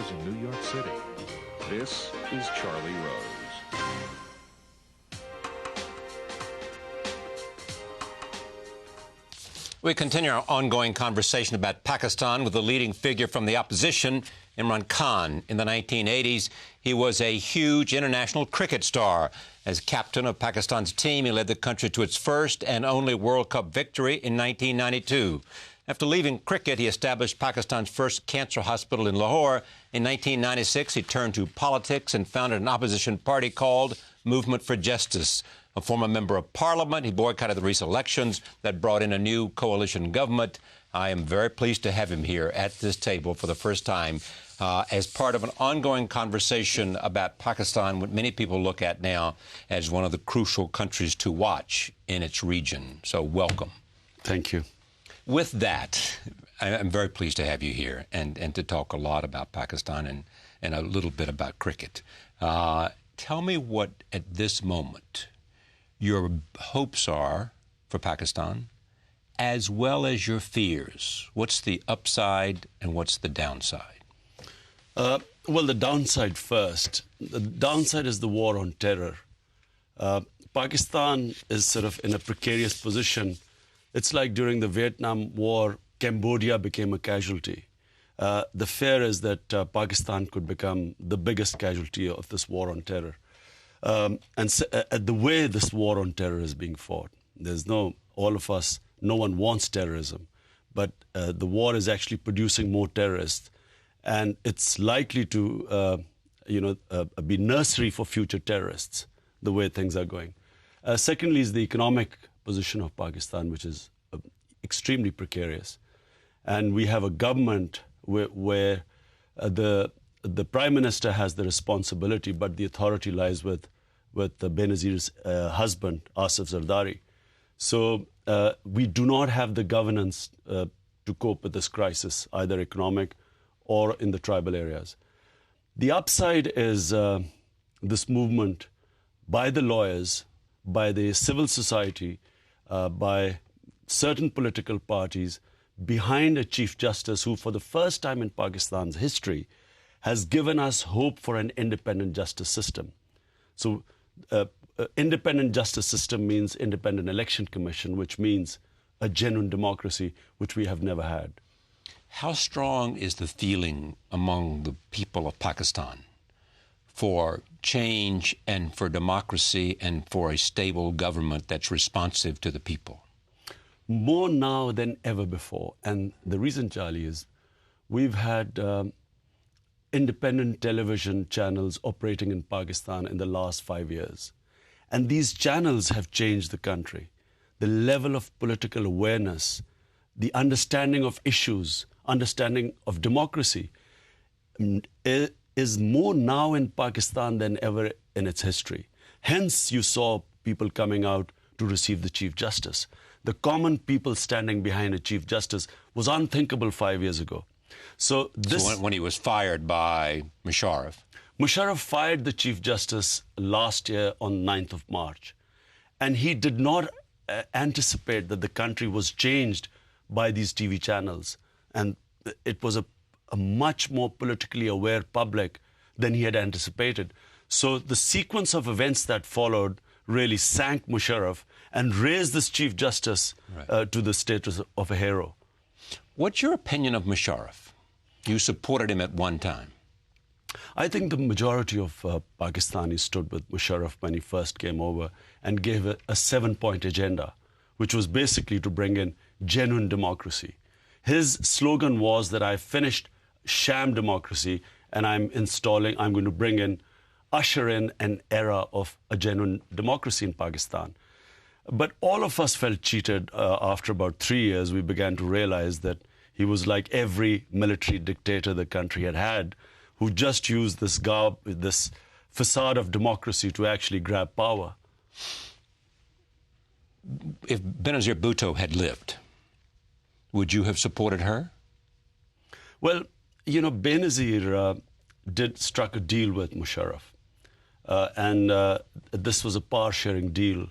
studios in New York City. This is Charlie Rose. We continue our ongoing conversation about Pakistan with a leading figure from the opposition, Imran Khan. In the 1980s, he was a huge international cricket star. As captain of Pakistan's team, he led the country to its first and only World Cup victory in 1992. After leaving cricket, he established Pakistan's first cancer hospital in Lahore. In 1996, he turned to politics and founded an opposition party called Movement for Justice. A former member of parliament, he boycotted the recent elections that brought in a new coalition government. I am very pleased to have him here at this table for the first time as part of an ongoing conversation about Pakistan, what many people look at now as one of the crucial countries to watch in its region. So welcome. Thank you. With that, I'm very pleased to have you here and to talk a lot about Pakistan and a little bit about cricket. Tell me what, at this moment, your hopes are for Pakistan, as well as your fears. What's the upside and what's the downside? Well, the downside first. The downside is the war on terror. Pakistan is sort of in a precarious position. It's like during the Vietnam War, Cambodia became a casualty. The fear is that Pakistan could become the biggest casualty of this war on terror. The way this war on terror is being fought, no one wants terrorism, but the war is actually producing more terrorists, and it's likely to, be nursery for future terrorists, the way things are going. Secondly is the economic position of Pakistan, which is extremely precarious. And we have a government where the Prime Minister has the responsibility, but the authority lies with Benazir's husband, Asif Zardari. So we do not have the governance to cope with this crisis, either economic or in the tribal areas. The upside is this movement by the lawyers, by the civil society, by certain political parties, behind a Chief Justice who, for the first time in Pakistan's history, has given us hope for an independent justice system. So independent justice system means independent election commission, which means a genuine democracy, which we have never had. How strong is the feeling among the people of Pakistan for change and for democracy and for a stable government that's responsive to the people? More now than ever before. And the reason, Charlie, is we've had independent television channels operating in Pakistan in the last 5 years. And these channels have changed the country. The level of political awareness, the understanding of issues, understanding of democracy is more now in Pakistan than ever in its history. Hence, you saw people coming out to receive the Chief Justice. The common people standing behind a Chief Justice was unthinkable 5 years ago. So when he was fired by Musharraf? Musharraf fired the Chief Justice last year on 9th of March. And he did not anticipate that the country was changed by these TV channels. And it was a much more politically aware public than he had anticipated. So the sequence of events that followed really sank Musharraf and raised this Chief Justice to the status of a hero. What's your opinion of Musharraf? You supported him at one time. I think the majority of Pakistanis stood with Musharraf when he first came over and gave a 7-point agenda, which was basically to bring in genuine democracy. His slogan was that I finished sham democracy and I'm going to usher in an era of a genuine democracy in Pakistan. But all of us felt cheated after about 3 years. We began to realize that he was like every military dictator the country had had, who just used this facade of democracy to actually grab power. If Benazir Bhutto had lived, would you have supported her? Well, Benazir struck a deal with Musharraf. And this was a power-sharing deal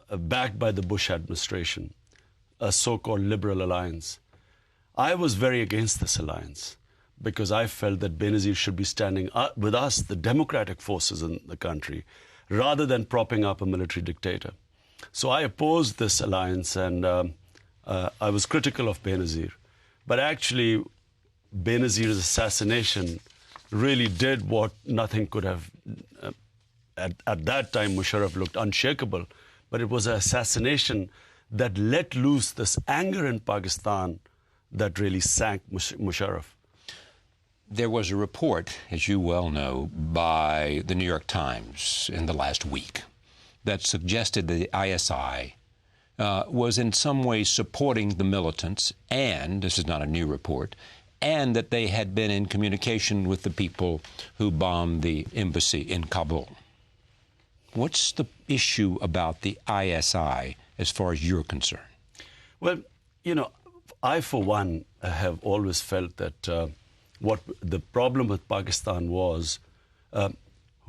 backed by the Bush administration, a so-called liberal alliance. I was very against this alliance because I felt that Benazir should be standing with us, the democratic forces in the country, rather than propping up a military dictator. So I opposed this alliance, and I was critical of Benazir. But actually, Benazir's assassination really did what nothing could have. At that time, Musharraf looked unshakable, but it was an assassination that let loose this anger in Pakistan that really sank Musharraf. There was a report, as you well know, by the New York Times in the last week that suggested that the ISI was in some way supporting the militants, and this is not a new report, and that they had been in communication with the people who bombed the embassy in Kabul. What's the issue about the ISI as far as you're concerned? Well, you know, I, for one, have always felt that what the problem with Pakistan was,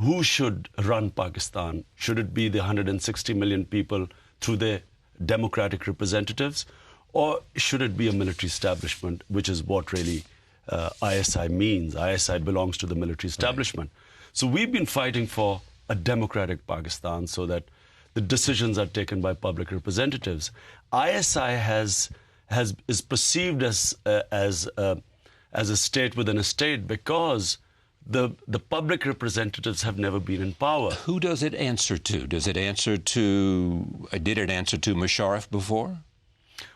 who should run Pakistan? Should it be the 160 million people through their democratic representatives, or should it be a military establishment, which is what really ISI means? ISI belongs to the military establishment. Right. So we've been fighting for a democratic Pakistan so that the decisions are taken by public representatives. ISI is perceived as a state within a state because the public representatives have never been in power. Who does it answer to? Did it answer to Musharraf before?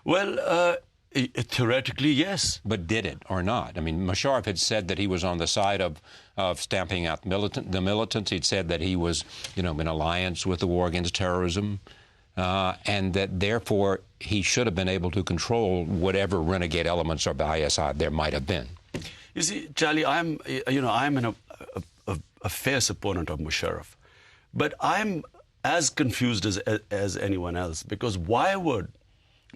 Well, theoretically, yes. But did it or not? I mean, Musharraf had said that he was on the side of stamping out the militants. He'd said that he was, in alliance with the war against terrorism, and that therefore he should have been able to control whatever renegade elements of ISI there might have been. You see, Charlie, I'm a fierce opponent of Musharraf, but I'm as confused as anyone else, because why would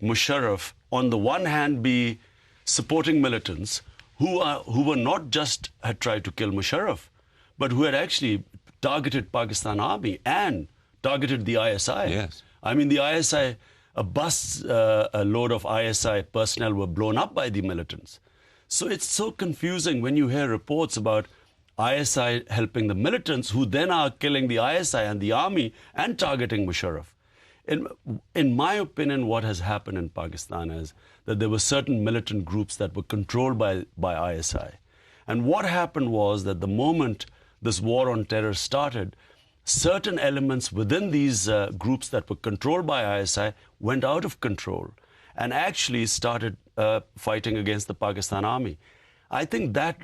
Musharraf, on the one hand, be supporting militants who were not just had tried to kill Musharraf, but who had actually targeted Pakistan Army and targeted the ISI? Yes. I mean, the ISI, a load of ISI personnel were blown up by the militants. So it's so confusing when you hear reports about ISI helping the militants, who then are killing the ISI and the army and targeting Musharraf. In my opinion, what has happened in Pakistan is that there were certain militant groups that were controlled by ISI. And what happened was that the moment this war on terror started, certain elements within these groups that were controlled by ISI went out of control and actually started fighting against the Pakistan Army. I think that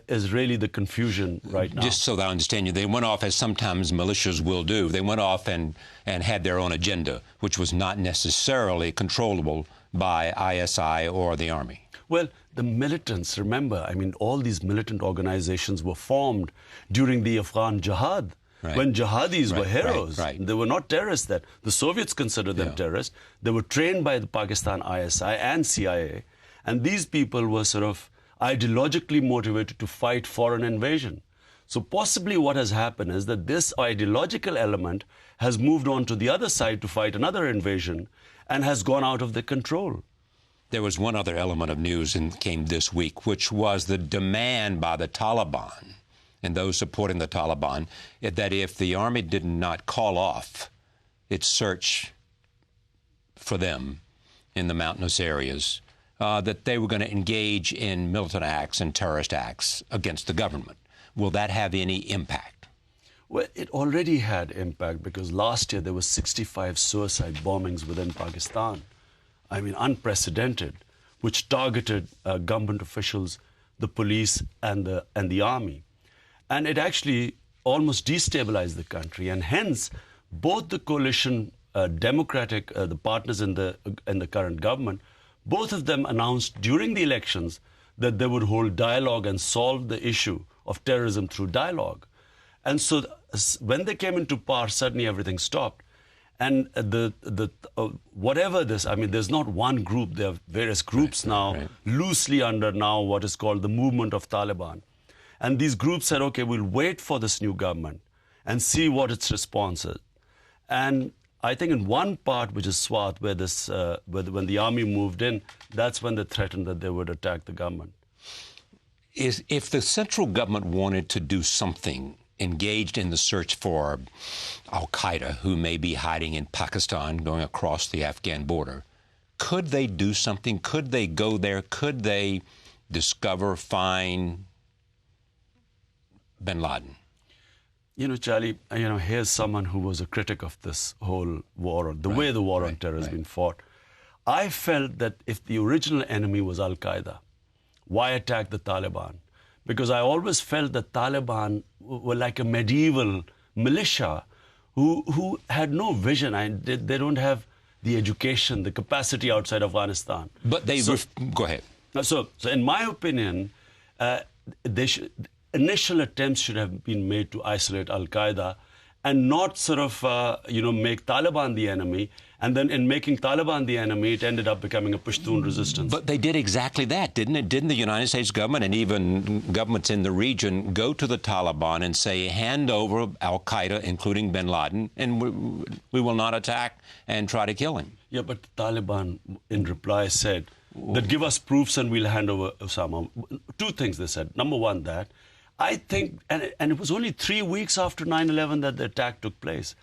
is really the confusion right now. Just so that I understand you, they went off, as sometimes militias will do, they went off and had their own agenda, which was not necessarily controllable by ISI or the army. Well, the militants, remember, I mean, all these militant organizations were formed during the Afghan Jihad. Right. When jihadis were heroes. Right. They were not terrorists then. The Soviets considered them terrorists. They were trained by the Pakistan ISI and CIA. And these people were sort of ideologically motivated to fight foreign invasion. So possibly what has happened is that this ideological element has moved on to the other side to fight another invasion and has gone out of their control. There was one other element of news that came this week, which was the demand by the Taliban and those supporting the Taliban, that if the army did not call off its search for them in the mountainous areas, that they were going to engage in militant acts and terrorist acts against the government. Will that have any impact? Well, it already had impact, because last year there were 65 suicide bombings within Pakistan. I mean, unprecedented, which targeted government officials, the police, and the army. And it actually almost destabilized the country. And hence, both the coalition, democratic, the partners in the current government, both of them announced during the elections that they would hold dialogue and solve the issue of terrorism through dialogue. And so when they came into power, suddenly everything stopped. And whatever this, I mean, there's not one group. There are various groups loosely under now what is called the movement of Taliban. And these groups said, okay, we'll wait for this new government and see what its response is. And I think in one part, which is Safwat, where when the army moved in, that's when they threatened that they would attack the government. if the central government wanted to do something, engaged in the search for al-Qaeda, who may be hiding in Pakistan, going across the Afghan border, could they do something? Could they go there? Could they discover, find bin Laden? You know, Charlie, here's someone who was a critic of this whole war, the way the war on terror has been fought. I felt that if the original enemy was al-Qaeda, why attack the Taliban? Because I always felt that Taliban were like a medieval militia who had no vision. They don't have the education, the capacity outside Afghanistan. But they... go ahead. So in my opinion, initial attempts should have been made to isolate al-Qaeda and not sort of, make Taliban the enemy. And then in making Taliban the enemy, it ended up becoming a Pashtun resistance. But they did exactly that, didn't it? Didn't the United States government and even governments in the region go to the Taliban and say, hand over al-Qaeda, including bin Laden, and we will not attack and try to kill him? Yeah, but the Taliban, in reply, said that give us proofs and we'll hand over Osama. Two things they said. Number one, that I think, and it was only 3 weeks after 9/11 that the attack took place.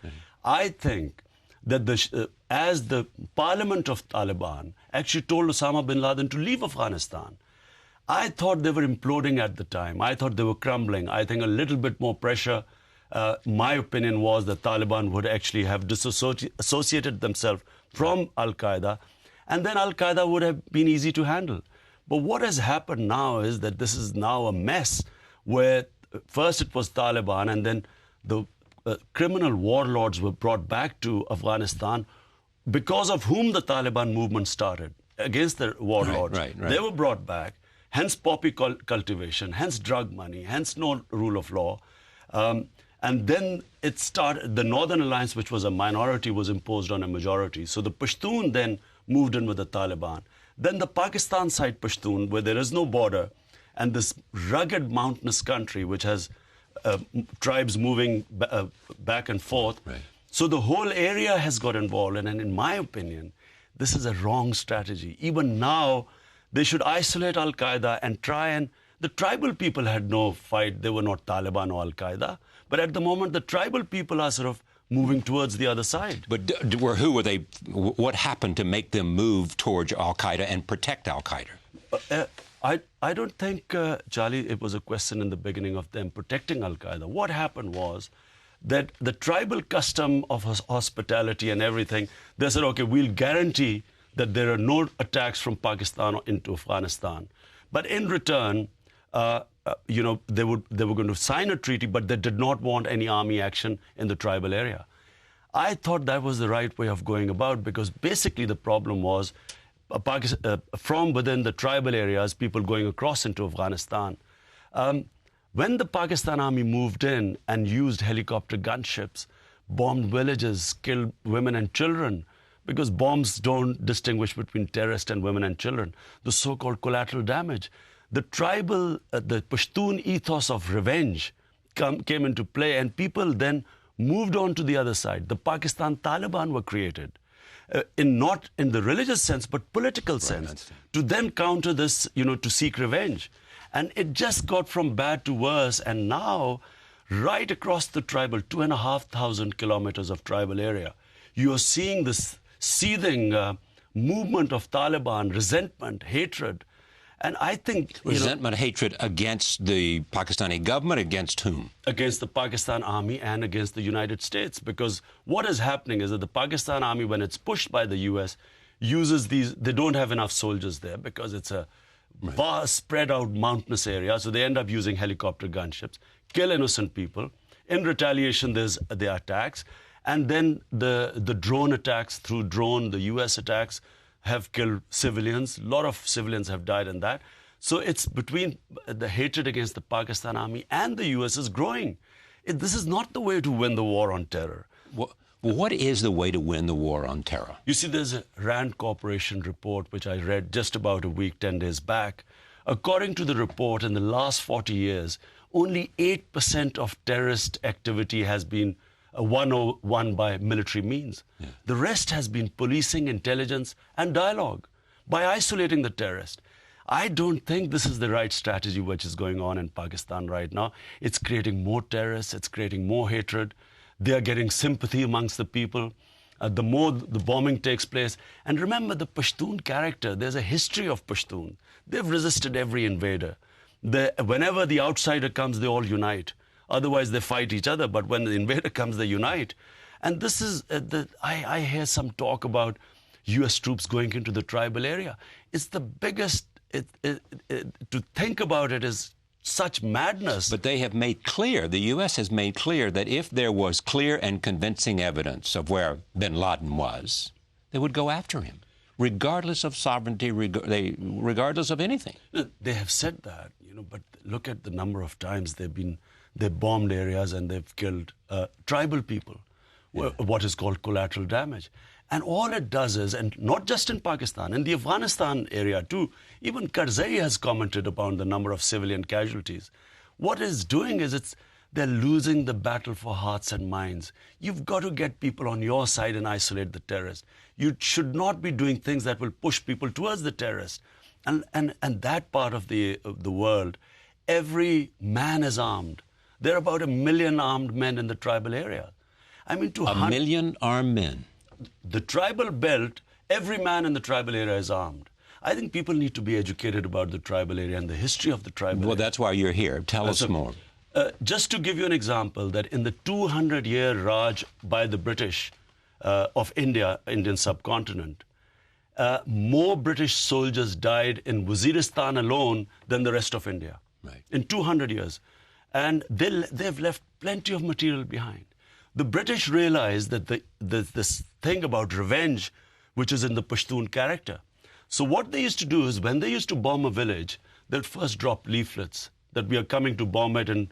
I think that as the parliament of Taliban actually told Osama bin Laden to leave Afghanistan, I thought they were imploding at the time. I thought they were crumbling. I think a little bit more pressure, my opinion was that Taliban would actually have disassociated themselves from al-Qaeda, and then al-Qaeda would have been easy to handle. But what has happened now is that this is now a mess where first it was Taliban and then the criminal warlords were brought back to Afghanistan because of whom the Taliban movement started, against the warlords. Right. They were brought back, hence poppy cultivation, hence drug money, hence no rule of law. And then it started, the Northern Alliance, which was a minority, was imposed on a majority. So the Pashtun then moved in with the Taliban. Then the Pakistan side Pashtun, where there is no border, and this rugged mountainous country, which has tribes moving back and forth. Right. So the whole area has got involved. And in my opinion, this is a wrong strategy. Even now, they should isolate al-Qaeda and try and... The tribal people had no fight. They were not Taliban or al-Qaeda. But at the moment, the tribal people are sort of moving towards the other side. But who were they? What happened to make them move towards al-Qaeda and protect al-Qaeda? I don't think, Charlie, it was a question in the beginning of them protecting al-Qaeda. What happened was that the tribal custom of hospitality and everything, they said, okay, we'll guarantee that there are no attacks from Pakistan into Afghanistan. But in return, they were going to sign a treaty, but they did not want any army action in the tribal area. I thought that was the right way of going about, because basically the problem was from within the tribal areas, people going across into Afghanistan. When the Pakistan army moved in and used helicopter gunships, bombed villages, killed women and children, because bombs don't distinguish between terrorists and women and children, the so-called collateral damage. The tribal, the Pashtun ethos of revenge came into play, and people then moved on to the other side. The Pakistan Taliban were created. Not in the religious sense, but political sense, to then counter this, to seek revenge. And it just got from bad to worse. And now, right across the tribal, 2,500 kilometers of tribal area, you are seeing this seething movement of Taliban, resentment, hatred. And I think... Resentment, hatred against the Pakistani government, against whom? Against the Pakistan army and against the United States. Because what is happening is that the Pakistan army, when it's pushed by the US, uses these... They don't have enough soldiers there because it's a vast, spread out mountainous area. So they end up using helicopter gunships, kill innocent people. In retaliation, there's the attacks. And then the drone attacks through drone, the US attacks, have killed civilians. A lot of civilians have died in that. So it's between the hatred against the Pakistan army and the US is growing. This is not the way to win the war on terror. What is the way to win the war on terror? You see, there's a Rand Corporation report, which I read just about a week, 10 days back. According to the report, in the last 40 years, only 8% of terrorist activity has been won by military means. Yeah. The rest has been policing, intelligence, and dialogue by isolating the terrorist. I don't think this is the right strategy which is going on in Pakistan right now. It's creating more terrorists, it's creating more hatred. They are getting sympathy amongst the people. The more the bombing takes place. And remember the Pashtun character, there's a history of Pashtun. They've resisted every invader. Whenever the outsider comes, they all unite. Otherwise, they fight each other. But when the invader comes, they unite. And this is, I hear some talk about US troops going into the tribal area. It's the biggest, to think about it is such madness. But they have made clear, the U.S. has made clear that if there was clear and convincing evidence of where bin Laden was, they would go after him, regardless of sovereignty, regardless of anything. They have said that, but look at the number of times they've bombed areas and they've killed tribal people, what is called collateral damage. And all it does is, and not just in Pakistan, in the Afghanistan area too, even Karzai has commented upon the number of civilian casualties. What it's doing is they're losing the battle for hearts and minds. You've got to get people on your side and isolate the terrorists. You should not be doing things that will push people towards the terrorists. And that part of the world, every man is armed. There are about 1 million armed men in the tribal area. I mean, to 1 million armed men. The tribal belt, every man in the tribal area is armed. I think people need to be educated about the tribal area and the history of the tribal area. Well, that's why you're here. Tell us more. Just to give you an example, that in the 200-year Raj by the British of India, Indian subcontinent, more British soldiers died in Waziristan alone than the rest of India. Right. In 200 years. And they've left plenty of material behind. The British realized that this thing about revenge, which is in the Pashtun character. So what they used to do is, when they used to bomb a village, they'd first drop leaflets that we are coming to bomb it, and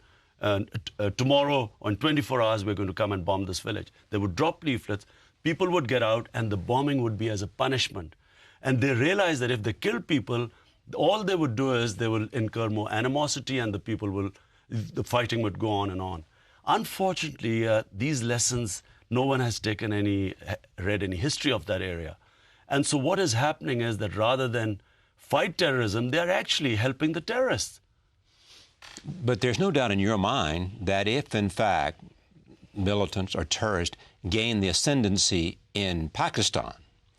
tomorrow, or in 24 hours, we're going to come and bomb this village. They would drop leaflets, people would get out, and the bombing would be as a punishment. And they realized that if they kill people, all they would do is they will incur more animosity, and the fighting would go on and on. Unfortunately, these lessons, no one has read any history of that area. And so what is happening is that rather than fight terrorism, they're actually helping the terrorists. But there's no doubt in your mind that if, in fact, militants or terrorists gain the ascendancy in Pakistan,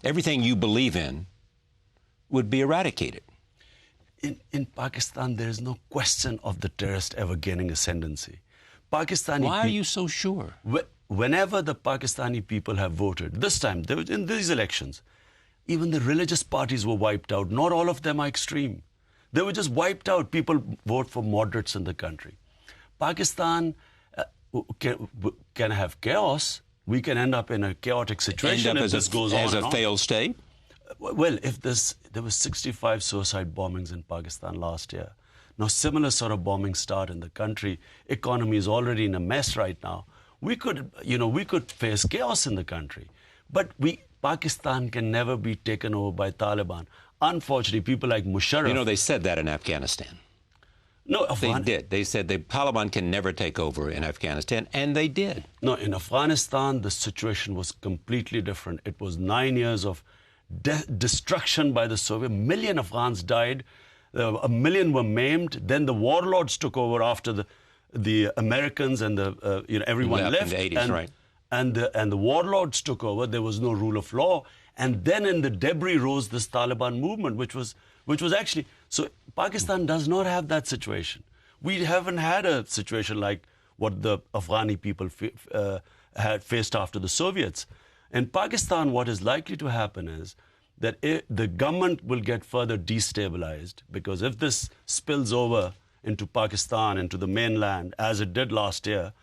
everything you believe in would be eradicated. In Pakistan, there is no question of the terrorist ever gaining ascendancy. Why are you so sure? Whenever the Pakistani people have voted, this time, in these elections, even the religious parties were wiped out. Not all of them are extreme. They were just wiped out. People vote for moderates in the country. Pakistan can have chaos. We can end up in a chaotic situation if this goes on as a failed state? Well, there were 65 suicide bombings in Pakistan last year. Now, similar sort of bombings start in the country. Economy is already in a mess right now. We could face chaos in the country. But Pakistan can never be taken over by Taliban. Unfortunately, people like Musharraf... they said that in Afghanistan. No, they did. They said the Taliban can never take over in Afghanistan, and they did. No, in Afghanistan, the situation was completely different. It was 9 years of destruction by the Soviets. 1 million Afghans died. 1 million were maimed. Then the warlords took over after the Americans and everyone left. In the 80s, right. And the warlords took over. There was no rule of law. And then in the debris rose this Taliban movement, which was actually... So Pakistan does not have that situation. We haven't had a situation like what the Afghani people had faced after the Soviets. In Pakistan, what is likely to happen is that the government will get further destabilized, because if this spills over into Pakistan, into the mainland, as it did last year,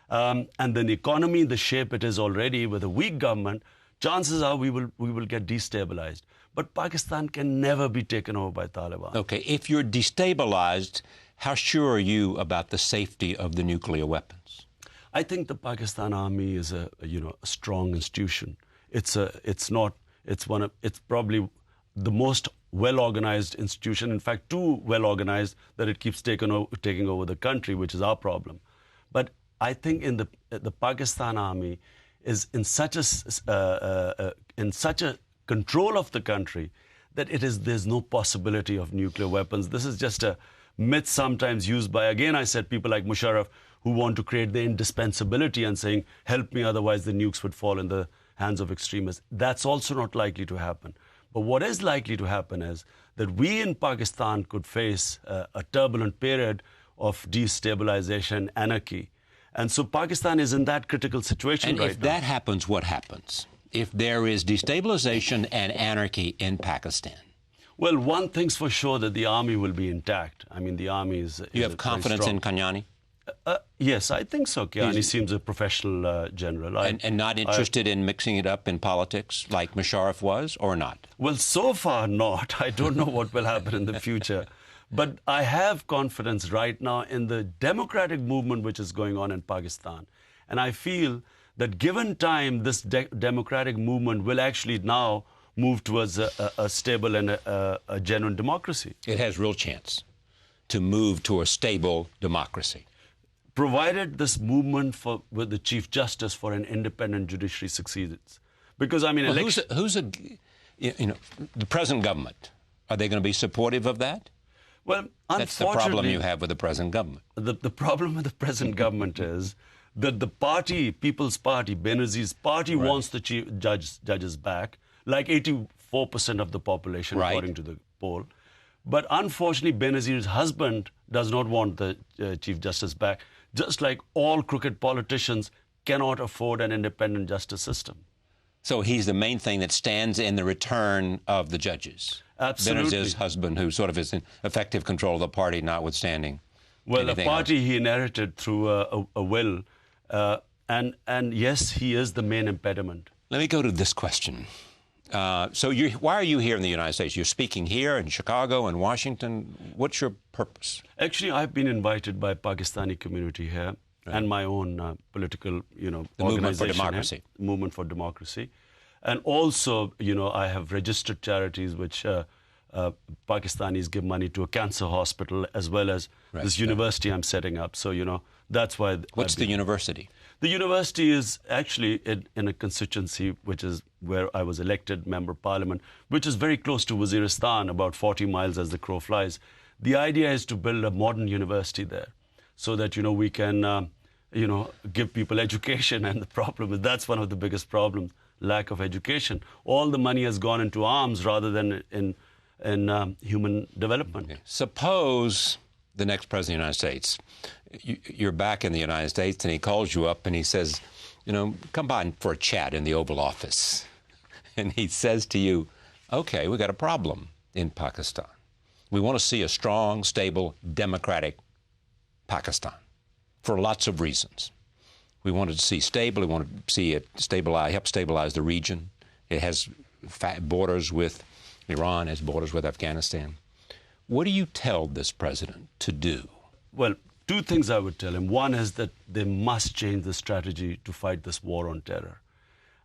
and then the economy, the shape it is already with a weak government, chances are we will get destabilized. But Pakistan can never be taken over by Taliban. Okay, if you're destabilized, how sure are you about the safety of the nuclear weapons? I think the Pakistan Army is a strong institution. It's probably the most well-organized institution. In fact, too well-organized that it keeps taking over the country, which is our problem. But I think the Pakistan Army is in such a control of the country that there's no possibility of nuclear weapons. This is just a myth sometimes used by, again, I said, people like Musharraf who want to create the indispensability and saying, help me, otherwise the nukes would fall in the hands of extremists. That's also not likely to happen. But what is likely to happen is that we in Pakistan could face a turbulent period of destabilization, anarchy. And so Pakistan is in that critical situation right now. And if that happens, what happens? If there is destabilization and anarchy in Pakistan? Well, one thing's for sure, that the army will be intact. I mean, the army is You have confidence in Kanyani? Yes, I think so. Kanyani seems a professional general. And not interested in mixing it up in politics like Musharraf was, or not? Well, so far not. I don't know what will happen in the future. But I have confidence right now in the democratic movement which is going on in Pakistan. And I feel that given time, this democratic movement will actually now move towards a stable and a genuine democracy. It has real chance to move to a stable democracy. Provided this movement with the Chief Justice for an independent judiciary succeeds. Because, I mean, well, the present government, are they going to be supportive of that? Well, that's the problem you have with the present government. The problem with the present government is that the party, People's Party, Benazir's party, right, wants the judges back, like 84% of the population, right, according to the poll. But unfortunately, Benazir's husband does not want the Chief Justice back, just like all crooked politicians cannot afford an independent justice system. So he's the main thing that stands in the return of the judges. Absolutely. Benazir's husband, who sort of is in effective control of the party, notwithstanding. Well, a party he inherited through a will. And yes, he is the main impediment. Let me go to this question. Why are you here in the United States? You're speaking here in Chicago and Washington. What's your purpose? Actually, I've been invited by Pakistani community here, right, and my own political, the Movement for Democracy. Movement for Democracy. And also, I have registered charities which Pakistanis give money to a cancer hospital, as well as this university I'm setting up. So, that's why. What's the university? The university is actually in a constituency which is where I was elected member of parliament, which is very close to Waziristan, about 40 miles as the crow flies. The idea is to build a modern university there so that, we can, give people education. And the problem is that's one of the biggest problems, lack of education. All the money has gone into arms rather than in human development. Okay. Suppose the next president of the United States, you're back in the United States, and he calls you up and he says, come by for a chat in the Oval Office. And he says to you, okay, we got a problem in Pakistan. We want to see a strong, stable, democratic Pakistan for lots of reasons. We wanted to see stable. We wanted to see it help stabilize the region. It has borders with Iran, has borders with Afghanistan. What do you tell this president to do? Well, two things I would tell him. One is that they must change the strategy to fight this war on terror.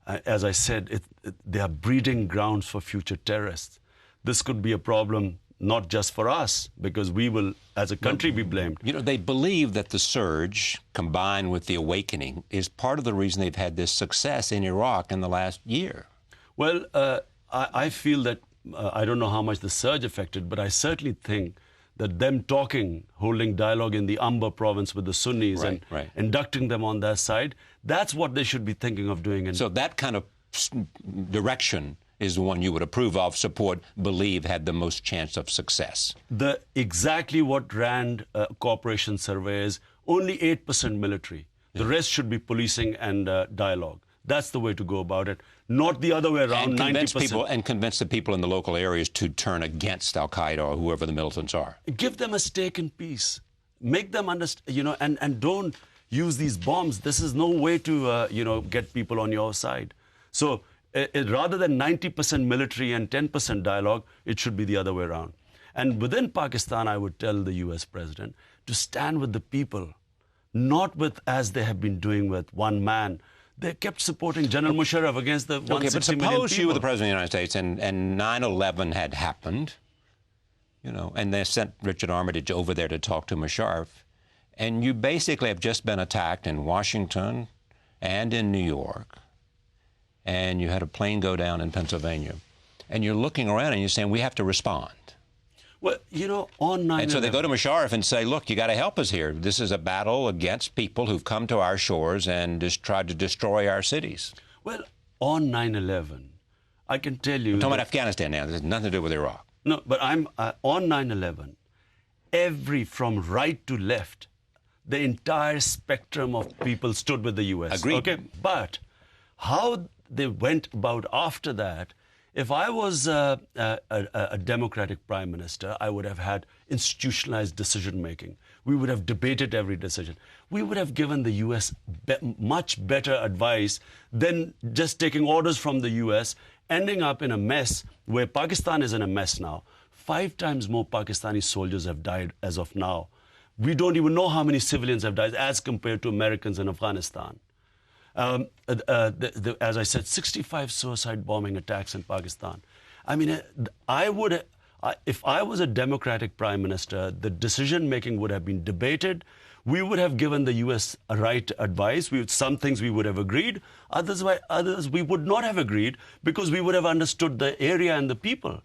As I said, they are breeding grounds for future terrorists. This could be a problem not just for us, because we will, as a country, be blamed. They believe that the surge, combined with the awakening, is part of the reason they've had this success in Iraq in the last year. Well, I feel that, I don't know how much the surge affected, but I certainly think that them talking, holding dialogue in the Amber province with the Sunnis and inducting them on their side, that's what they should be thinking of doing. So that kind of direction is the one you would approve of, support, believe had the most chance of success? Exactly what RAND Corporation surveys, only 8% military. The rest should be policing and dialogue. That's the way to go about it, not the other way around, 90%. And convince the people in the local areas to turn against al-Qaeda or whoever the militants are. Give them a stake in peace. Make them understand, and don't use these bombs. This is no way to, get people on your side. So rather than 90% military and 10% dialogue, it should be the other way around. And within Pakistan, I would tell the US president to stand with the people, not with, as they have been doing with one man. They kept supporting General Musharraf against the 160 million people. But suppose you were the President of the United States and 9/11 had happened, and they sent Richard Armitage over there to talk to Musharraf, and you basically have just been attacked in Washington and in New York, and you had a plane go down in Pennsylvania, and you're looking around and you're saying, we have to respond. Well, you know, on 9/11... And so they go to Musharraf and say, look, you got to help us here. This is a battle against people who've come to our shores and just tried to destroy our cities. Well, on 9/11, I can tell you... I'm talking about Afghanistan now. This has nothing to do with Iraq. No, but I'm on 9/11, from right to left, the entire spectrum of people stood with the U.S. Agreed. Okay, but how they went about after that, if I was a Democratic Prime Minister, I would have had institutionalized decision-making. We would have debated every decision. We would have given the U.S. much better advice than just taking orders from the U.S., ending up in a mess where Pakistan is in a mess now. 5 times more Pakistani soldiers have died as of now. We don't even know how many civilians have died as compared to Americans in Afghanistan. As I said, 65 suicide bombing attacks in Pakistan. I mean, if I was a Democratic Prime Minister, the decision-making would have been debated. We would have given the U.S. a right advice. Some things we would have agreed. Others we would not have agreed because we would have understood the area and the people.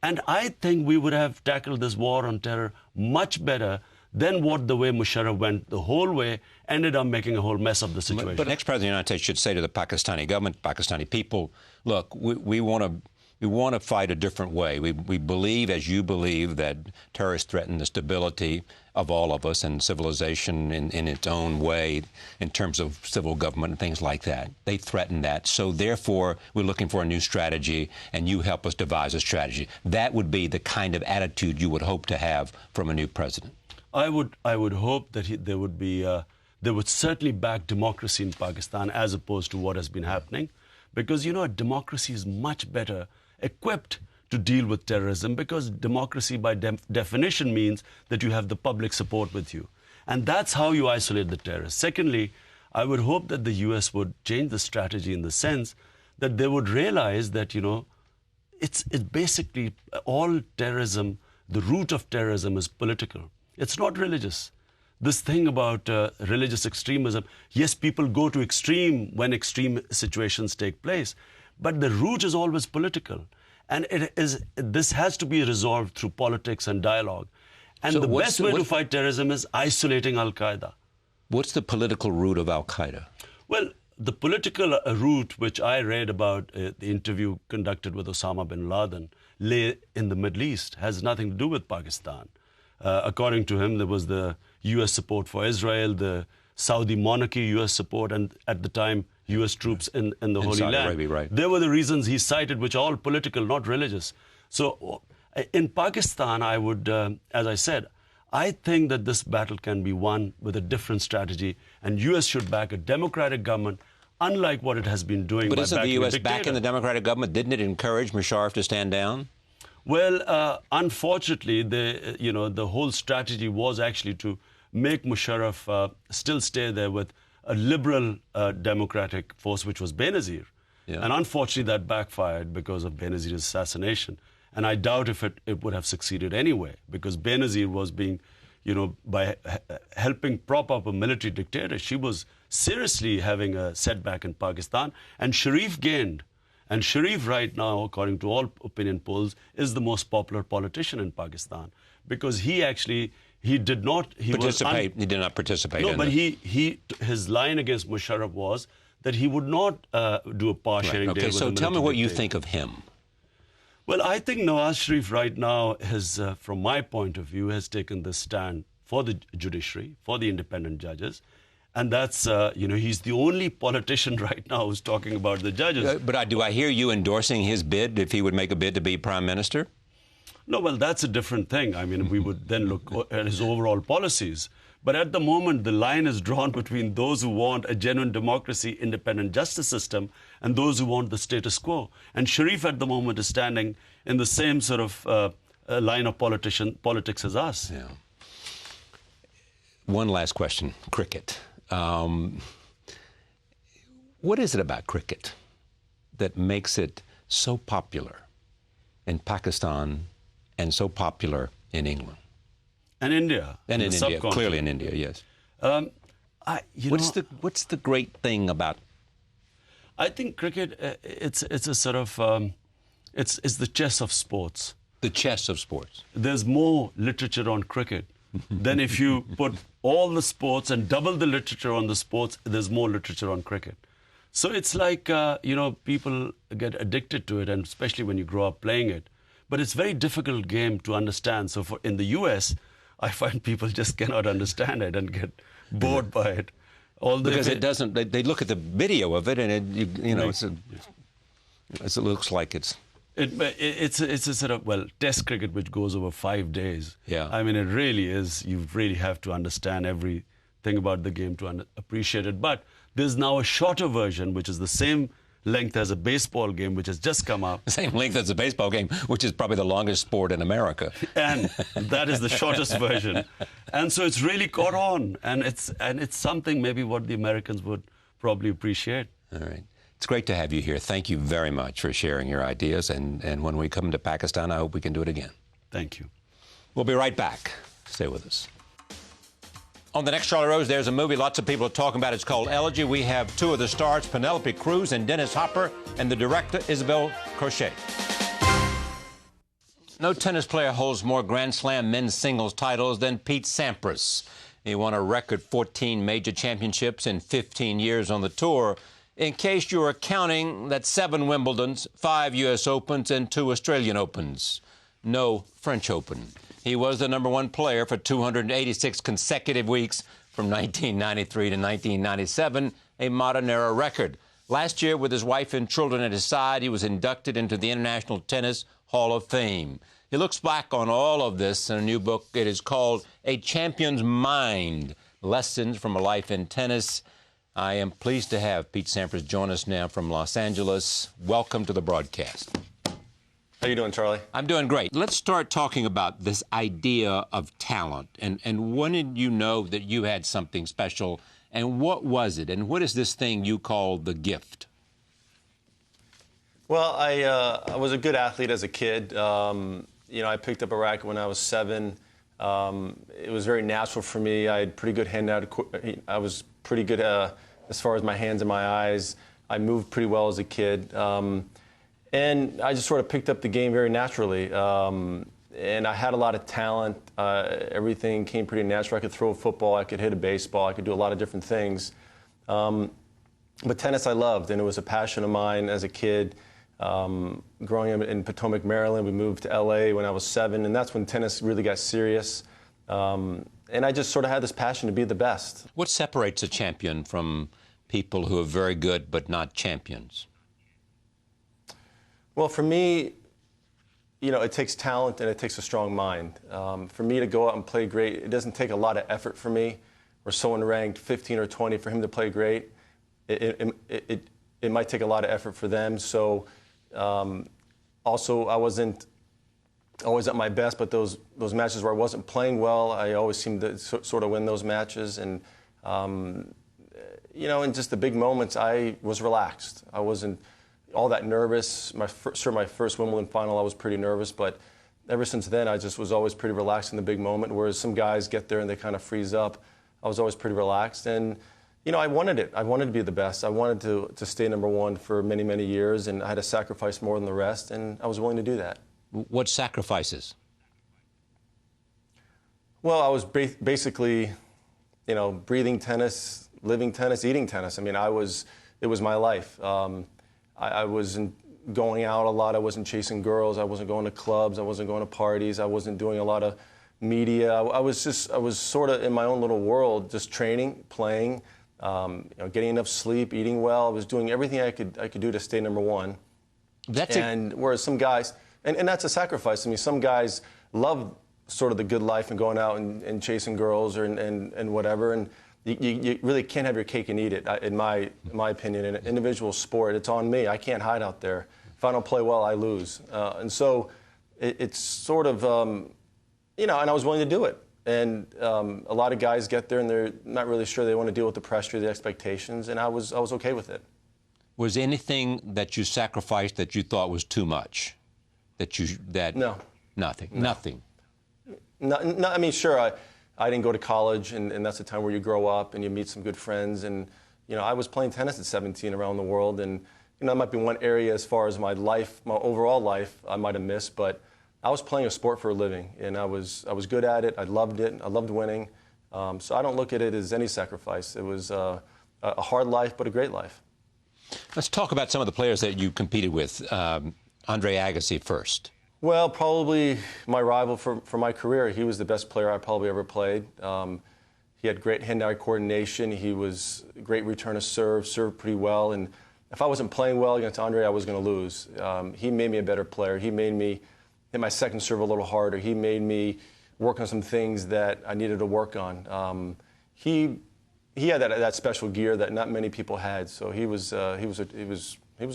And I think we would have tackled this war on terror much better than the way Musharraf went the whole way, ended up making a whole mess of the situation. But the next president of the United States should say to the Pakistani government, Pakistani people, look, we want to fight a different way. We believe, as you believe, that terrorists threaten the stability of all of us and civilization in its own way in terms of civil government and things like that. They threaten that. So therefore, we're looking for a new strategy, and you help us devise a strategy. That would be the kind of attitude you would hope to have from a new president. I would hope that they would certainly back democracy in Pakistan as opposed to what has been happening, because you know a democracy is much better equipped to deal with terrorism, because democracy by definition means that you have the public support with you, and that's how you isolate the terrorists. Secondly, I would hope that the US would change the strategy in the sense that they would realize that it's basically all terrorism. The root of terrorism is political. It's not religious. This thing about religious extremism, yes, people go to extreme when extreme situations take place, but the root is always political. And this has to be resolved through politics and dialogue. And so the best way to fight terrorism is isolating Al-Qaeda. What's the political root of Al-Qaeda? Well, the political root, which I read about the interview conducted with Osama bin Laden, lay in the Middle East, has nothing to do with Pakistan. According to him, there was the U.S. support for Israel, the Saudi monarchy, U.S. support, and at the time, U.S. troops in the Holy Saudi Land. Arabia, right. They were the reasons he cited, which are all political, not religious. So in Pakistan, I would, as I said, I think that this battle can be won with a different strategy, and U.S. should back a democratic government, unlike what it has been doing. But isn't the U.S. backing the democratic government? Didn't it encourage Musharraf to stand down? Well, unfortunately, the whole strategy was actually to make Musharraf still stay there with a liberal democratic force, which was Benazir. Yeah. And unfortunately, that backfired because of Benazir's assassination. And I doubt if it would have succeeded anyway, because Benazir was being, by helping prop up a military dictator, she was seriously having a setback in Pakistan. And Sharif gained. And Sharif right now, according to all opinion polls, is the most popular politician in Pakistan, because he did not participate. He did not participate. No, but his line against Musharraf was that he would not do a power sharing deal. Okay, so tell me what you think of him. Well, I think Nawaz Sharif right now has, from my point of view, has taken the stand for the judiciary, for the independent judges. And that's, he's the only politician right now who's talking about the judges. But do I hear you endorsing his bid, if he would make a bid to be prime minister? No, well, that's a different thing. I mean, we would then look at his overall policies. But at the moment, the line is drawn between those who want a genuine democracy, independent justice system, and those who want the status quo. And Sharif at the moment is standing in the same sort of line of politics as us. Yeah. One last question, cricket. What is it about cricket that makes it so popular in Pakistan and so popular in England? And India. And in India, clearly in India, yes. What's the great thing about? I think cricket, it's a sort of It's the chess of sports. The chess of sports. There's more literature on cricket than if you put all the sports and double the literature on the sports, there's more literature on cricket. So it's like, people get addicted to it, and especially when you grow up playing it. But it's a very difficult game to understand. So in the US, I find people just cannot understand it and get bored by it. Because it doesn't, they look at the video of it and it looks like it's... It's a sort of, test cricket which goes over 5 days. Yeah. I mean, it really is, you really have to understand everything about the game to appreciate it. But there's now a shorter version, which is the same length as a baseball game, which has just come up. The same length as a baseball game, which is probably the longest sport in America. And that is the shortest version. And so it's really caught on. And it's something maybe what the Americans would probably appreciate. All right. It's great to have you here. Thank you very much for sharing your ideas. And when we come to Pakistan, I hope we can do it again. Thank you. We'll be right back. Stay with us. On the next Charlie Rose, there's a movie lots of people are talking about. It's called Elegy. We have two of the stars, Penelope Cruz and Dennis Hopper, and the director, Isabel Crochet. No tennis player holds more Grand Slam men's singles titles than Pete Sampras. He won a record 14 major championships in 15 years on the tour. In case you were counting, that's 7 Wimbledons, 5 U.S. Opens, and 2 Australian Opens. No French Open. He was the #1 player for 286 consecutive weeks from 1993 to 1997, a modern-era record. Last year, with his wife and children at his side, he was inducted into the International Tennis Hall of Fame. He looks back on all of this in a new book. It is called A Champion's Mind, Lessons from a Life in Tennis. I am pleased to have Pete Sampras join us now from Los Angeles. Welcome to the broadcast. How you doing, Charlie? I'm doing great. Let's start talking about this idea of talent. And when did you know that you had something special? And what was it? And what is this thing you call the gift? Well, I was a good athlete as a kid. I picked up a racket when I was 7. It was very natural for me. I had pretty good I was pretty good as far as my hands and my eyes. I moved pretty well as a kid. And I just sort of picked up the game very naturally. And I had a lot of talent. Everything came pretty natural. I could throw a football. I could hit a baseball. I could do a lot of different things. But tennis I loved, and it was a passion of mine as a kid. Growing up in Potomac, Maryland, we moved to LA when I was 7, and that's when tennis really got serious. And I just sort of had this passion to be the best. What separates a champion from people who are very good but not champions? Well, for me, it takes talent and it takes a strong mind. For me to go out and play great, it doesn't take a lot of effort for me. Where someone ranked 15 or 20, for him to play great, it might take a lot of effort for them. So also, I wasn't always at my best, but those matches where I wasn't playing well, I always seemed to sort of win those matches. And, in just the big moments, I was relaxed. I wasn't all that nervous. My first Wimbledon final, I was pretty nervous, but ever since then, I just was always pretty relaxed in the big moment, whereas some guys get there and they kind of freeze up. I was always pretty relaxed, and, I wanted it. I wanted to be the best. I wanted to stay #1 for many, many years, and I had to sacrifice more than the rest, and I was willing to do that. What sacrifices? Well, I was basically, breathing tennis, living tennis, eating tennis. I mean, it was my life. I wasn't going out a lot. I wasn't chasing girls. I wasn't going to clubs. I wasn't going to parties. I wasn't doing a lot of media. I was sort of in my own little world, just training, playing, getting enough sleep, eating well. I was doing everything I could do to stay #1. Whereas some guys, and that's a sacrifice. I mean, some guys love sort of the good life and going out and chasing girls and whatever. And you really can't have your cake and eat it, in my opinion. In an individual sport, it's on me. I can't hide out there. If I don't play well, I lose. And so it's sort of, and I was willing to do it. And a lot of guys get there and they're not really sure they want to deal with the pressure, the expectations, and I was okay with it. Was anything that you sacrificed that you thought was too much? No. Nothing. No. Nothing. No, I mean, sure. I didn't go to college, and that's the time where you grow up and you meet some good friends. And, I was playing tennis at 17 around the world, and, that might be one area as far as my life, my overall life, I might have missed. But I was playing a sport for a living, and I was good at it. I loved it. I loved winning. So I don't look at it as any sacrifice. It was a hard life, but a great life. Let's talk about some of the players that you competed with. Andre Agassi first. Well, probably my rival for my career. He was the best player I probably ever played. He had great hand-eye coordination. He was a great return of served pretty well. And if I wasn't playing well against Andre, I was going to lose. He made me a better player. He made me hit my second serve a little harder. He made me work on some things that I needed to work on. He had that special gear that not many people had. So he was a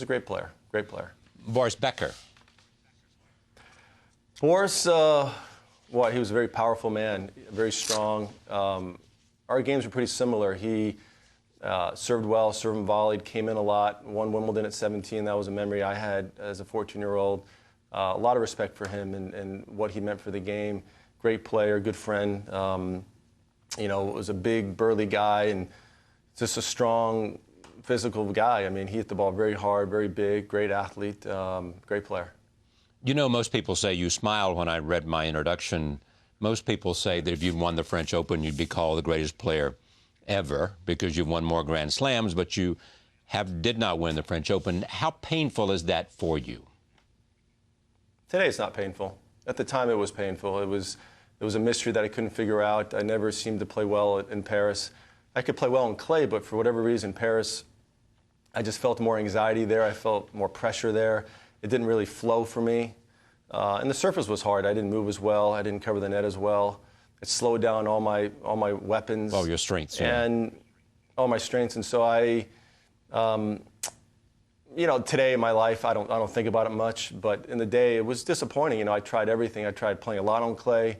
great player. Great player. Boris Becker. Boris, he was a very powerful man, very strong. Our games were pretty similar. He served well, served and volleyed, came in a lot, won Wimbledon at 17. That was a memory I had as a 14-year-old. A lot of respect for him and what he meant for the game. Great player, good friend. Was a big, burly guy and just a strong, physical guy. I mean, he hit the ball very hard, very big, great athlete, great player. You know, most people say you smiled when I read my introduction. Most people say that if you won the French Open, you'd be called the greatest player ever because you've won more Grand Slams, but you did not win the French Open. How painful is that for you? Today it's not painful. At the time it was painful. It was a mystery that I couldn't figure out. I never seemed to play well in Paris. I could play well in clay, but for whatever reason, Paris, I just felt more anxiety there. I felt more pressure there. It didn't really flow for me. And the surface was hard. I didn't move as well. I didn't cover the net as well. It slowed down all my weapons. Oh, your strengths. Yeah. And all my strengths. And so today in my life, I don't think about it much. But in the day, it was disappointing. I tried everything. I tried playing a lot on clay.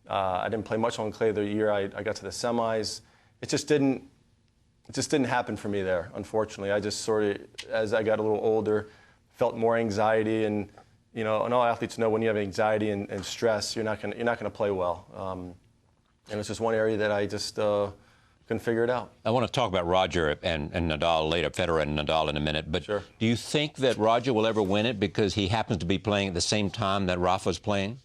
I didn't play much on clay the year I got to the semis. It just didn't happen for me there, unfortunately. I just sort of, as I got a little older, felt more anxiety, and and all athletes know when you have anxiety and stress, you're not gonna play well. And it's just one area that I just couldn't figure it out. I want to talk about Roger and Nadal later, Federer and Nadal in a minute. But sure. Do you think that Roger will ever win it because he happens to be playing at the same time that Rafa's playing?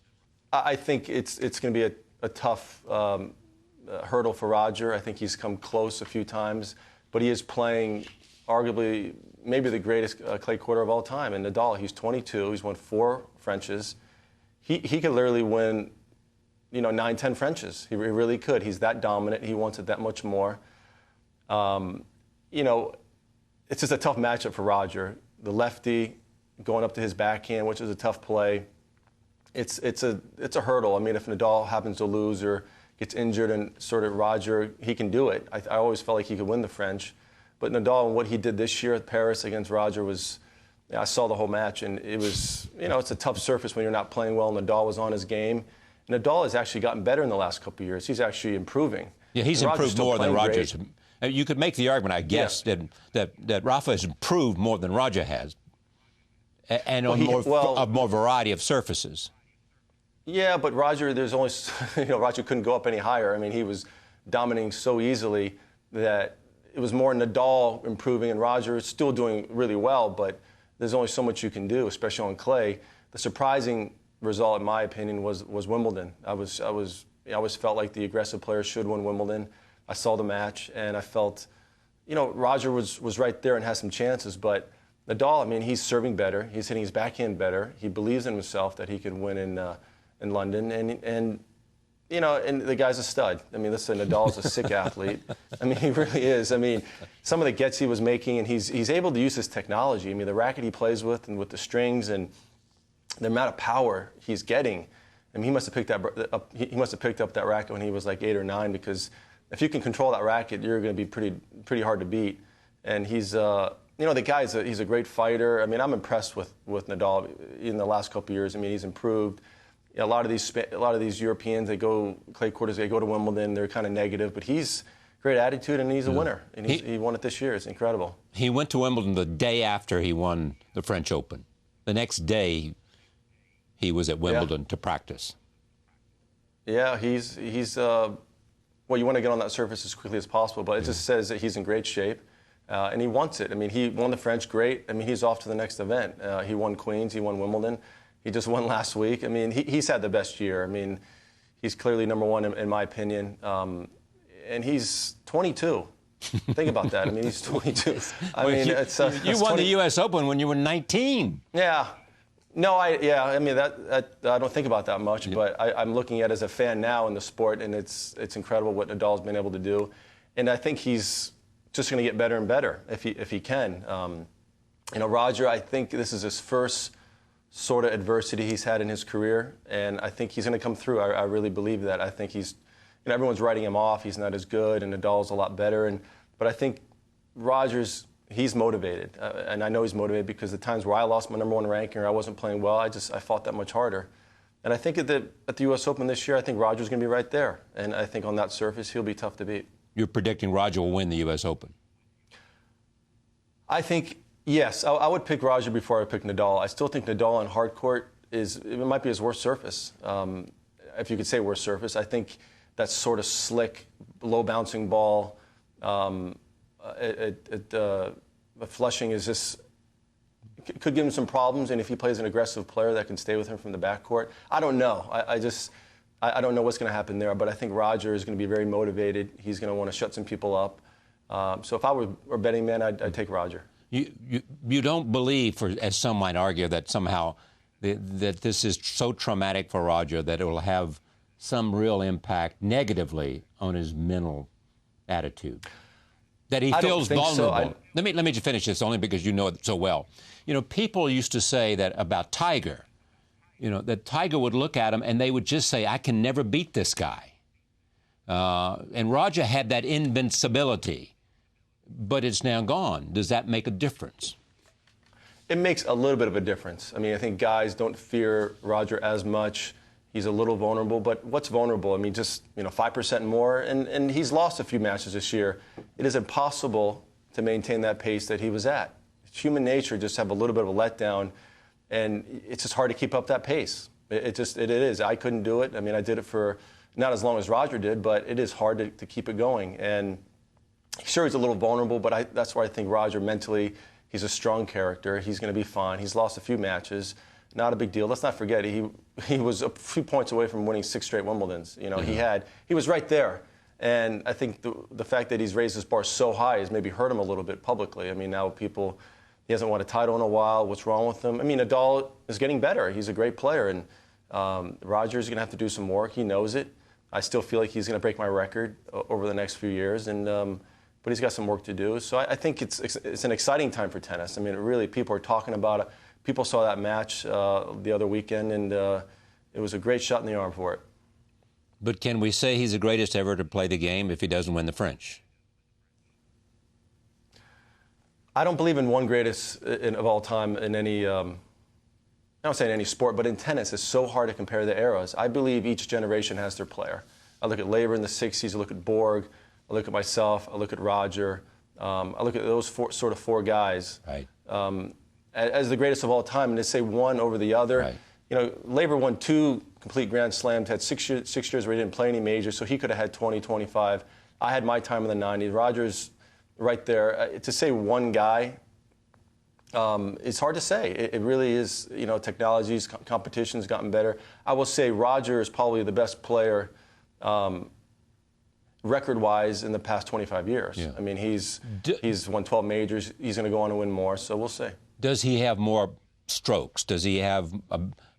I think it's going to be a tough hurdle for Roger. I think he's come close a few times, but he is playing arguably maybe the greatest clay courter of all time. And Nadal, he's 22. He's won 4 Frenches. He could literally win, 9, 10 Frenches. He really could. He's that dominant. He wants it that much more. It's just a tough matchup for Roger. The lefty going up to his backhand, which is a tough play. It's a hurdle. I mean, if Nadal happens to lose or gets injured and sort of Roger, he can do it. I always felt like he could win the French. But Nadal and what he did this year at Paris against Roger was, I saw the whole match, and it was, it's a tough surface when you're not playing well. Nadal was on his game. Nadal has actually gotten better in the last couple of years. He's actually improving. Yeah, he's improved more than Roger's. You could make the argument, I guess, that Rafa has improved more than Roger has, and on more variety of surfaces. Yeah, but Roger, there's only, Roger couldn't go up any higher. I mean, he was dominating so easily that it was more Nadal improving, and Roger is still doing really well, but there's only so much you can do, especially on clay. The surprising result, in my opinion, was Wimbledon. I always felt like the aggressive players should win Wimbledon. I saw the match, and I felt, Roger was right there and has some chances, but Nadal, I mean, he's serving better. He's hitting his backhand better. He believes in himself that he could win in London, and the guy's a stud. I mean, listen, Nadal's a sick athlete. I mean, he really is. I mean, some of the gets he was making, and he's able to use his technology. I mean, the racket he plays with and with the strings and the amount of power he's getting. I mean, he must have picked up that racket when he was like 8 or 9, because if you can control that racket, you're going to be pretty hard to beat. And he's the guy he's a great fighter. I mean, I'm impressed with Nadal in the last couple of years. I mean, he's improved. A lot of these Europeans, they go clay quarters, they go to Wimbledon, they're kind of negative, but he's great attitude and he's a winner. And he won it this year. It's incredible. He went to Wimbledon the day after he won the French Open. The next day, he was at Wimbledon to practice. Yeah, he's well, you want to get on that surface as quickly as possible, but it just says that he's in great shape. and he wants it. I mean, he won the French, great. I mean, he's off to the next event. He won Queens, he won Wimbledon. He just won last week. I mean, he's had the best year. I mean, he's clearly number one in my opinion. And he's 22. Think about that. I mean, he's 22. I mean, you won the U.S. Open when you were 19. Yeah. No, I mean, that I don't think about that much, but I'm looking at it as a fan now in the sport, and it's incredible what Nadal's been able to do. And I think he's just going to get better and better if he can. You know, Roger, I think this is his first sort of adversity he's had in his career, and I think he's going to come through. I really believe that. I think he's, you know, everyone's writing him off. He's not as good, and Nadal's a lot better. But I think Roger's, he's motivated, and I know he's motivated because the times where I lost my #1 ranking or I wasn't playing well, I fought that much harder. And I think at the U.S. Open this year, I think Roger's going to be right there, and I think on that surface he'll be tough to beat. You're predicting Roger will win the U.S. Open? I think, yes. I would pick Roger before I pick Nadal. I still think Nadal on hard court it might be his worst surface, if you could say worst surface. I think that sort of slick, low bouncing ball. Flushing is just could give him some problems, and if he plays an aggressive player that can stay with him from the backcourt, I don't know. I don't know what's going to happen there, but I think Roger is going to be very motivated. He's going to want to shut some people up. So if I were a betting man, I'd take Roger. You don't believe, as some might argue, that somehow that this is so traumatic for Roger that it will have some real impact negatively on his mental attitude? That he feels vulnerable. So. Let me just finish this only because you know it so well. You know, people used to say that about Tiger, you know, that Tiger would look at him and they would just say, I can never beat this guy. And Roger had that invincibility, but it's now gone. Does that make a difference? It makes a little bit of a difference. I mean, I think guys don't fear Roger as much. He's a little vulnerable, but what's vulnerable? I mean, just 5% more, and he's lost a few matches this year. It is impossible to maintain that pace that he was at. It's human nature just have a little bit of a letdown, and it's just hard to keep up that pace. It is. I couldn't do it. I mean, I did it for not as long as Roger did, but it is hard to keep it going. And sure, he's a little vulnerable, but that's where I think Roger mentally, he's a strong character. He's going to be fine. He's lost a few matches. Not a big deal. Let's not forget he was a few points away from winning 6 straight Wimbledons. You know, he was right there, and I think the fact that he's raised his bar so high has maybe hurt him a little bit publicly. I mean, now he hasn't won a title in a while. What's wrong with him? I mean, Nadal is getting better. He's a great player, and Roger's going to have to do some work. He knows it. I still feel like he's going to break my record over the next few years, and but he's got some work to do. So I think it's an exciting time for tennis. I mean, really, people are talking about it. People saw that match the other weekend, and it was a great shot in the arm for it. But can we say he's the greatest ever to play the game if he doesn't win the French? I don't believe in one greatest of all time in any, I don't say in any sport, but in tennis, it's so hard to compare the eras. I believe each generation has their player. I look at Laver in the 60s, I look at Borg, I look at myself, I look at Roger, I look at those four guys. Right. As the greatest of all time, and to say one over the other. Right. You know, Laver won 2 complete Grand Slams, had 6 years where he didn't play any majors, so he could have had 20, 25. I had my time in the 90s. Roger's right there. To say one guy, it's hard to say. It really is, you know, technology's, competition's gotten better. I will say Roger is probably the best player record-wise in the past 25 years. Yeah. I mean, he's won 12 majors. He's going to go on and win more, so we'll see. Does he have more strokes? Does he have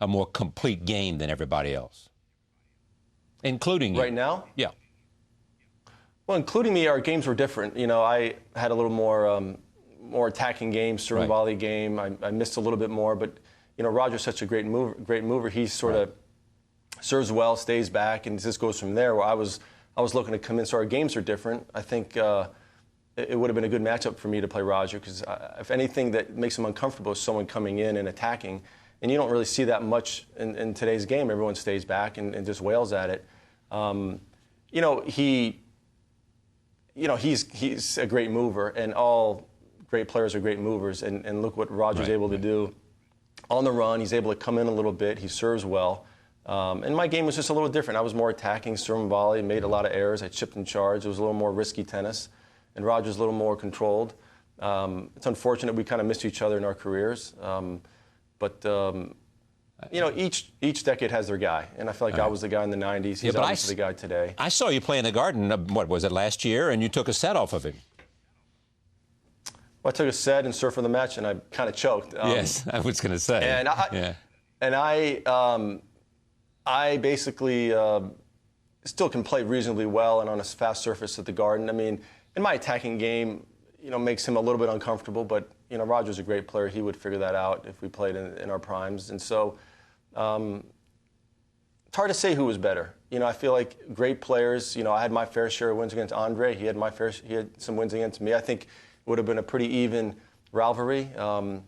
a more complete game than everybody else? Including you? Right now? Yeah. Well, including me, our games were different. You know, I had a little more attacking game, serve and volley game. I missed a little bit more, but, you know, Roger's such a great mover. He sort of serves well, stays back, and just goes from there. Where I was looking to come in, so our games are different. I think it would have been a good matchup for me to play Roger, because if anything that makes him uncomfortable is someone coming in and attacking, and you don't really see that much in today's game. Everyone stays back and just wails at it. You know, he's a great mover, and all great players are great movers, and look what Roger's able to do. On the run, he's able to come in a little bit, he serves well. And my game was just a little different. I was more attacking, serve and volley, made a lot of errors. I chipped and charged. It was a little more risky tennis. And Roger's a little more controlled. It's unfortunate we kind of missed each other in our careers, but each decade has their guy, and I feel like I was the guy in the '90s. He's obviously the guy today. I saw you play in the Garden. What was it, last year? And you took a set off of him. Well, I took a set and served for the match, and I kind of choked. Yes, I was going to say. And I basically still can play reasonably well and on a fast surface at the Garden. I mean, in my attacking game, makes him a little bit uncomfortable, but Roger's a great player. He would figure that out if we played in our primes. And so it's hard to say who was better. I feel like great players, I had my fair share of wins against Andre. He had some wins against me. I think it would have been a pretty even rivalry. I would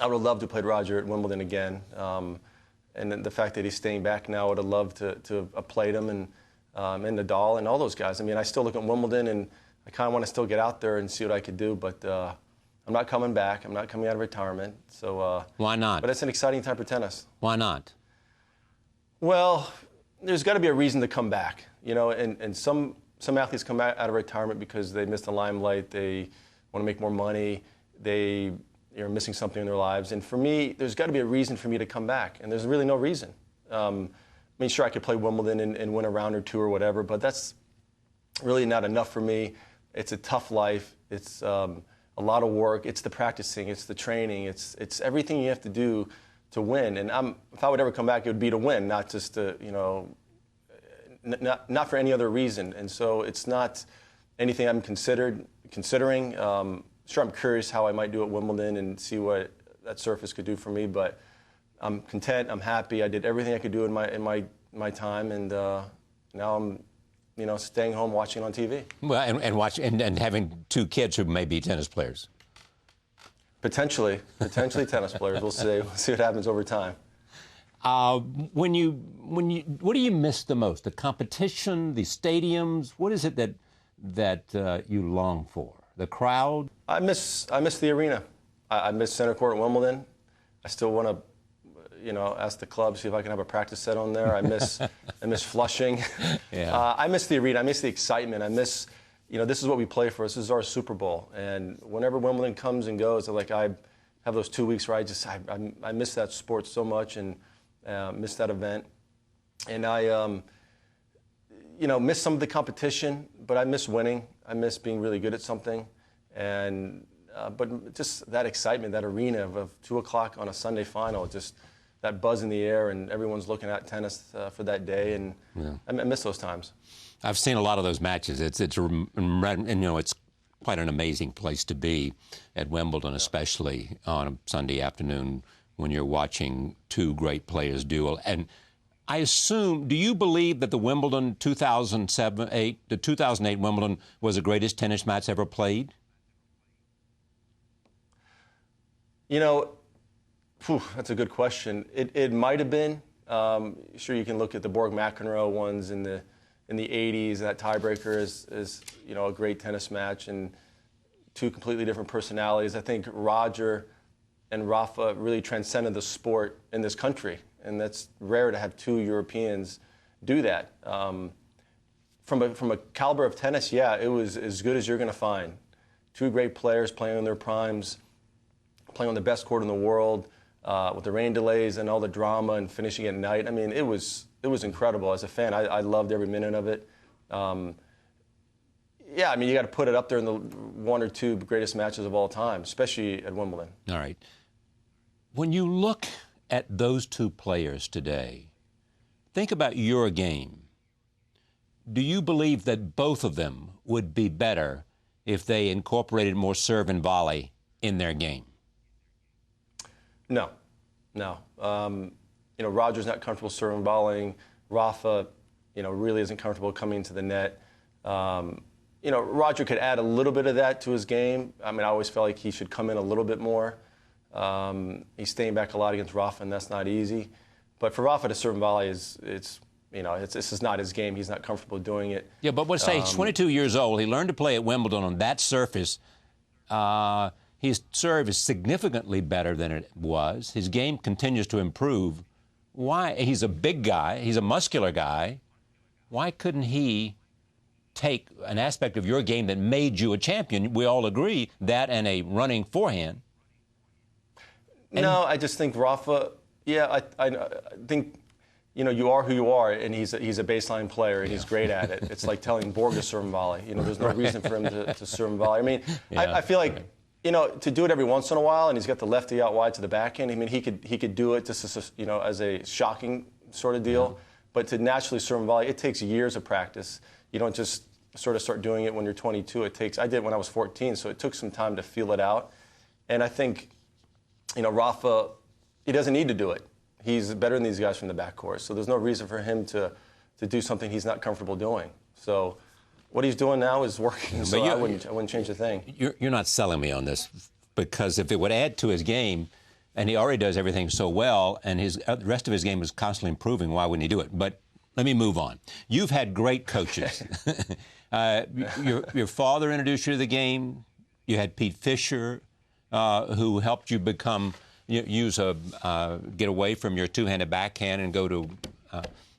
have loved to have played Roger at Wimbledon again. And then the fact that he's staying back now, I would have loved to have played him and Nadal and all those guys. I mean, I still look at Wimbledon and I kind of want to still get out there and see what I could do, but I'm not coming back. I'm not coming out of retirement. So why not? But it's an exciting time for tennis. Why not? Well, there's got to be a reason to come back, and some athletes come out of retirement because they missed the limelight, they want to make more money, they are missing something in their lives. And for me, there's got to be a reason for me to come back, and there's really no reason. I mean, sure, I could play Wimbledon and win a round or two or whatever, but that's really not enough for me. It's a tough life. It's a lot of work. It's the practicing. It's the training. It's everything you have to do to win. And if I would ever come back, it would be to win, not just to, not for any other reason. And so it's not anything I'm considering. Sure, I'm curious how I might do at Wimbledon and see what that surface could do for me. But I'm content. I'm happy. I did everything I could do in my time, and now I'm staying home watching on TV. Well, and having two kids who may be tennis players. Potentially tennis players. We'll see. We'll see what happens over time. What do you miss the most? The competition, the stadiums. What is it that you long for? The crowd. I miss the arena. I miss center court at Wimbledon. I still want to. Ask the club, see if I can have a practice set on there. I miss Flushing. Yeah. I miss the arena. I miss the excitement. I miss, this is what we play for. This is our Super Bowl. And whenever Wimbledon comes and goes, I have those 2 weeks where I miss that sport so much and miss that event. And I, miss some of the competition, but I miss winning. I miss being really good at something. And but just that excitement, that arena of 2 o'clock on a Sunday final, just that buzz in the air, and everyone's looking at tennis for that day, and I miss those times. I've seen a lot of those matches. It's quite an amazing place to be at Wimbledon, especially on a Sunday afternoon when you're watching two great players duel. And I assume, do you believe that the Wimbledon 2008 Wimbledon was the greatest tennis match ever played? That's a good question. It might have been. Sure, you can look at the Borg-McEnroe ones in the 80s. That tiebreaker is a great tennis match, and two completely different personalities. I think Roger and Rafa really transcended the sport in this country, and that's rare to have two Europeans do that. From a caliber of tennis, it was as good as you're going to find. Two great players playing in their primes, playing on the best court in the world, with the rain delays and all the drama and finishing at night. I mean, it was incredible. As a fan, I loved every minute of it. You got to put it up there in the one or two greatest matches of all time, especially at Wimbledon. All right. When you look at those two players today, think about your game. Do you believe that both of them would be better if they incorporated more serve and volley in their game? No. Roger's not comfortable serving volleying. Rafa, really isn't comfortable coming to the net. Roger could add a little bit of that to his game. I mean, I always felt like he should come in a little bit more. He's staying back a lot against Rafa, and that's not easy. But for Rafa to serve and volley this is not his game. He's not comfortable doing it. Yeah, but let's say he's 22 years old. He learned to play at Wimbledon on that surface. His serve is significantly better than it was. His game continues to improve. Why? He's a big guy. He's a muscular guy. Why couldn't he take an aspect of your game that made you a champion. We all agree that, and a running forehand. No, I just think Rafa, yeah, I think, you know, you are who you are, and he's a baseline player, and he's great at it. It's like telling Borg to serve and volley. You know, there's no reason for him to serve and volley. I mean, I feel like, you know, to do it every once in a while, and he's got the lefty out wide to the backhand. I mean, he could do it just as, you know, as a shocking sort of deal. But to naturally serve and volley, it takes years of practice. You don't just sort of start doing it when you're 22. I did it when I was 14, so it took some time to feel it out. And I think, you know, Rafa, he doesn't need to do it. He's better than these guys from the backcourt, so there's no reason for him to do something he's not comfortable doing. So what he's doing now is working, so I wouldn't change a thing. You're not selling me on this, because if it would add to his game, and he already does everything so well, and the rest of his game is constantly improving, why wouldn't he do it? But let me move on. You've had great coaches. Your father introduced you to the game. You had Pete Fisher, who helped you get away from your two-handed backhand and go to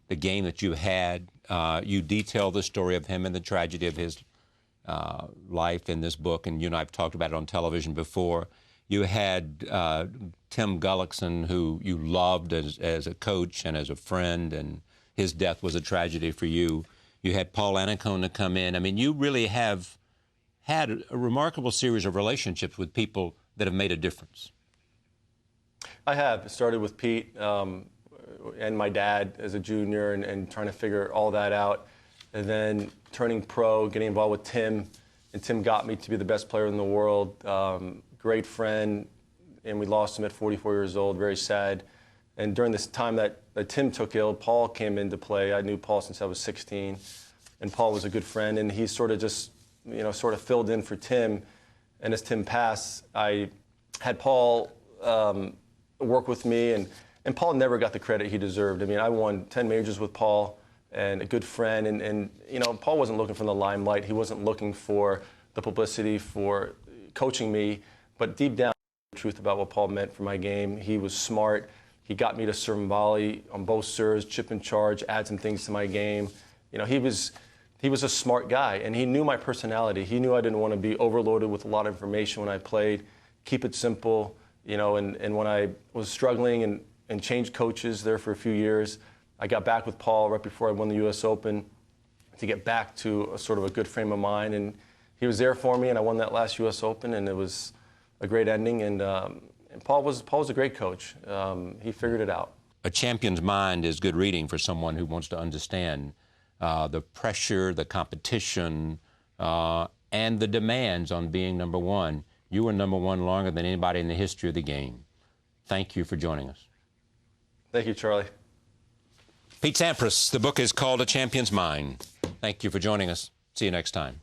the game that you had. You detail the story of him and the tragedy of his life in this book, and you and I have talked about it on television before. You had Tim Gullickson, who you loved as a coach and as a friend, and his death was a tragedy for you. You had Paul Annacone to come in. I mean, you really have had a remarkable series of relationships with people that have made a difference. I have. It started with Pete and my dad as a junior and trying to figure all that out. And then turning pro, getting involved with Tim. And Tim got me to be the best player in the world. Great friend. And we lost him at 44 years old, very sad. And during this time that Tim took ill, Paul came into play. I knew Paul since I was 16. And Paul was a good friend. And he sort of just, you know, sort of filled in for Tim. And as Tim passed, I had Paul work with me, and Paul never got the credit he deserved. I mean, I won 10 majors with Paul, and a good friend, and you know, Paul wasn't looking for the limelight. He wasn't looking for the publicity for coaching me, but deep down, the truth about what Paul meant for my game. He was smart. He got me to serve and volley on both serves, chip and charge, add some things to my game. You know, he was a smart guy, and he knew my personality. He knew I didn't want to be overloaded with a lot of information when I played. Keep it simple. You know, and when I was struggling and changed coaches there for a few years, I got back with Paul right before I won the U.S. Open to get back to a sort of a good frame of mind. And he was there for me, and I won that last U.S. Open, and it was a great ending. And Paul was a great coach. He figured it out. A champion's mind is good reading for someone who wants to understand the pressure, the competition, and the demands on being number one. You were number one longer than anybody in the history of the game. Thank you for joining us. Thank you, Charlie. Pete Sampras, the book is called A Champion's Mind. Thank you for joining us. See you next time.